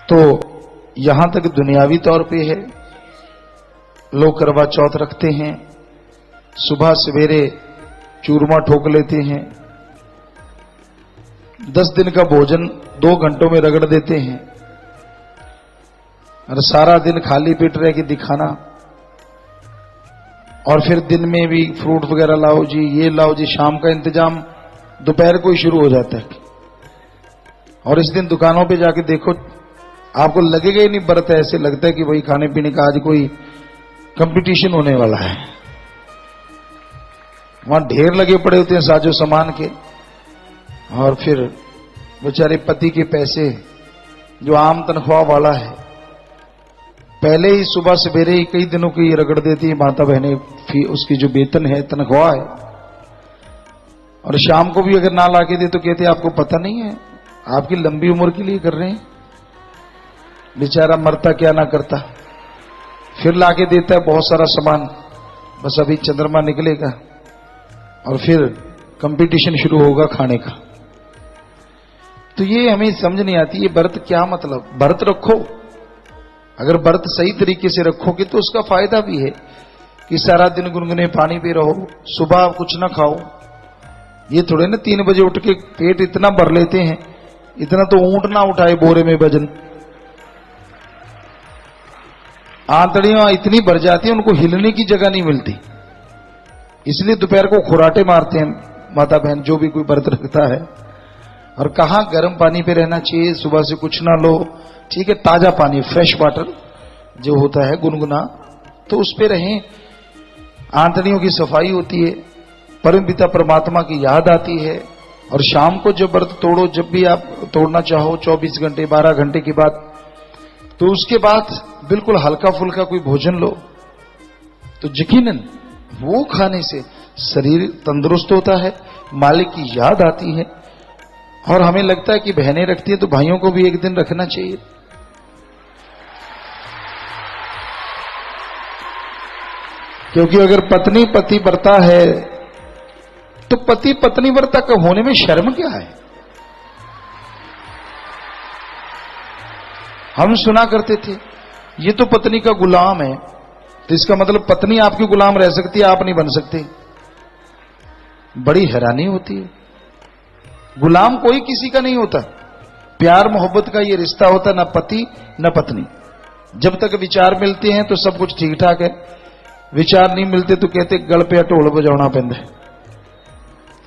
तो यहां तक दुनियावी तौर पे है, लोग करवा चौथ रखते हैं, सुबह सवेरे चूरमा ठोक लेते हैं, 10 दिन का भोजन 2 घंटों में रगड़ देते हैं और सारा दिन खाली पेट रह के दिखाना, और फिर दिन में भी फ्रूट वगैरह लाओ जी, ये लाओ जी, शाम का इंतजाम दोपहर को ही शुरू हो जाता है। और इस दिन दुकानों पे जाके देखो, आपको लगेगा ही नहीं व्रत है, ऐसे लगता है कि भाई खाने पीने का आज कोई कंपटीशन होने वाला है। वहां ढेर लगे पड़े होते हैं साजो सामान के, और फिर बेचारे पति के पैसे जो आम तनख्वाह वाला है, पहले ही सुबह सवेरे ही कई दिनों की रगड़ देती है माता बहनें, उसकी जो वेतन है, तनख्वाह है, और शाम को भी अगर ना लाके दे तो कहते हैं आपको पता नहीं है, आपकी लंबी उम्र के लिए कर रहे हैं। बेचारा मरता क्या ना करता, फिर लाके देता है बहुत सारा सामान, बस अभी चंद्रमा निकलेगा और फिर कंपटीशन शुरू होगा खाने का। तो ये हमें समझ नहीं आती, ये व्रत क्या मतलब। व्रत रखो, अगर व्रत सही तरीके से रखोगे तो उसका फायदा भी है कि सारा दिन गुनगुने पानी पे रहो, सुबह कुछ ना खाओ। ये थोड़े ना 3 बजे उठ के पेट इतना भर लेते हैं, इतना तो ऊंट ना उठाए बोरे में वजन, आंतड़ियां इतनी भर जाती है उनको हिलने की जगह नहीं मिलती, इसलिए दोपहर को खुराटे मारते हैं माता बहन जो भी कोई व्रत रखता है। और कहां गर्म पानी पे रहना चाहिए, सुबह से कुछ ना लो, ठीक है, ताजा पानी, फ्रेश वाटर जो होता है गुनगुना, तो उस पे रहें, आंतड़ियों की सफाई होती है, परम पिता परमात्मा की याद आती है। और शाम को जब व्रत तोड़ो, जब भी आप तोड़ना चाहो 24 घंटे 12 घंटे के बाद, तो उसके बाद बिल्कुल हल्का फुल्का कोई भोजन लो, तो यकीनन वो खाने से शरीर तंदुरुस्त होता है, मालिक की याद आती है। और हमें लगता है कि बहनें रखती हैं तो भाइयों को भी एक दिन रखना चाहिए। क्योंकि अगर पत्नी पति व्रता है तो पति पत्नी व्रता का होने में शर्म क्या है। हम सुना करते थे ये तो पत्नी का गुलाम है, तो इसका मतलब पत्नी आपकी गुलाम रह सकती है, आप नहीं बन सकते। बड़ी हैरानी होती है, गुलाम कोई किसी का नहीं होता। प्यार मोहब्बत का ये रिश्ता होता, ना पति न पत्नी। जब तक विचार मिलते हैं तो सब कुछ ठीक ठाक है, विचार नहीं मिलते तो कहते गल पे ढोल बजाना पैंदा है,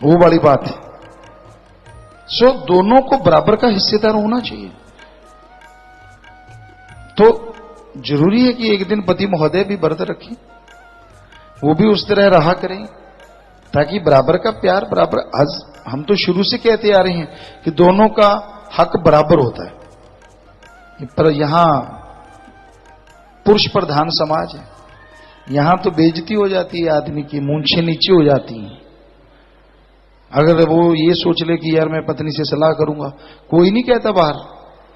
वो वाली बात है। सो दोनों को बराबर का हिस्सेदार होना चाहिए। तो जरूरी है कि एक दिन पति महोदय भी व्रत रखें, वो भी उस तरह रहा करें, ताकि बराबर का प्यार बराबर। आज हम तो शुरू से कहते आ रहे हैं कि दोनों का हक बराबर होता है, पर यहां पुरुष प्रधान समाज है, यहां तो बेइज्जती हो जाती है आदमी की, मूंछें नीचे हो जाती हैं। अगर वो ये सोच ले कि यार मैं पत्नी से सलाह करूंगा, कोई नहीं कहता बाहर,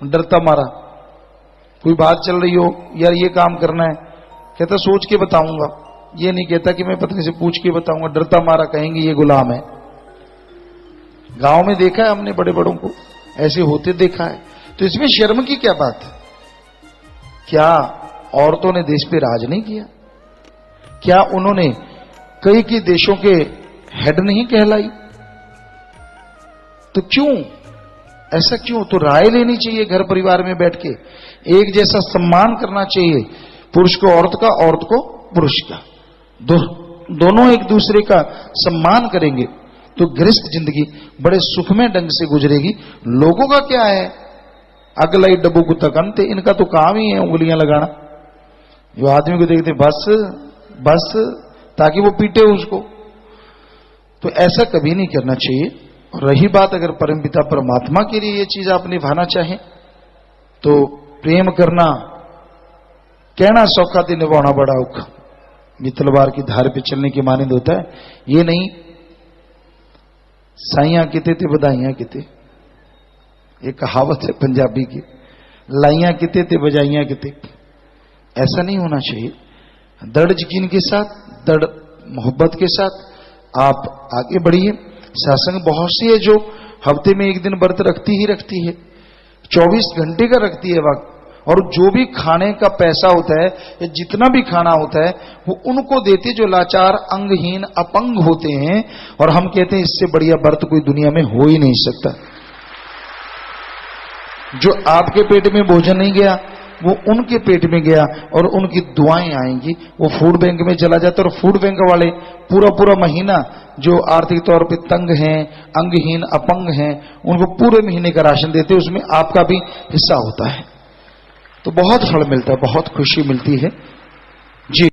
डरता मारा। कोई बात चल रही हो, यार ये काम करना है, कहता सोच के बताऊंगा। ये नहीं कहता कि मैं पत्नी से पूछ के बताऊंगा, डरता मारा, कहेंगे ये गुलाम है। गांव में देखा है हमने, बड़े बड़ों को ऐसे होते देखा है। तो इसमें शर्म की क्या बात है। क्या औरतों ने देश पे राज नहीं किया? क्या उन्होंने कई देशों के हेड नहीं कहलाई? तो क्यों ऐसा, क्यों? तो राय लेनी चाहिए घर परिवार में बैठ के, एक जैसा सम्मान करना चाहिए, पुरुष को औरत का, औरत को पुरुष का, दोनों एक दूसरे का सम्मान करेंगे तो गृहस्थ जिंदगी बड़े सुखमय ढंग से गुजरेगी। लोगों का क्या है, अगला ही डब्बू को तकनते, इनका तो काम ही है उंगलियां लगाना। जो आदमी को देखते बस बस, ताकि वो पीटे उसको। तो ऐसा कभी नहीं करना चाहिए। और रही बात, अगर परमपिता परमात्मा के लिए ये चीज आप निभाना चाहें तो प्रेम करना, कहना सौखा थी, निभाना बड़ा औखा। ये तलवार की धार पे चलने के मानंद होता है। ये नहीं साइयां किते ते बधाइयां किते, एक कहावत है पंजाबी की, लाइयां किते ते बजाइयां किते। ऐसा नहीं होना चाहिए। दृढ़ यकीन के साथ, दृढ़ मोहब्बत के साथ आप आगे बढ़िए। सासंग बहुत सी है जो हफ्ते में एक दिन व्रत रखती ही रखती है, 24 घंटे का रखती है वक्त। और जो भी खाने का पैसा होता है या जितना भी खाना होता है वो उनको देते जो लाचार, अंगहीन, अपंग होते हैं। और हम कहते हैं इससे बढ़िया व्रत कोई दुनिया में हो ही नहीं सकता। जो आपके पेट में भोजन नहीं गया वो उनके पेट में गया और उनकी दुआएं आएंगी, वो फूड बैंक में चला जाता है। और फूड बैंक वाले पूरा पूरा महीना जो आर्थिक तौर पे तंग हैं, अंगहीन, अपंग हैं, उनको पूरे महीने का राशन देते, उसमें आपका भी हिस्सा होता है। तो बहुत फल मिलता है, बहुत खुशी मिलती है जी।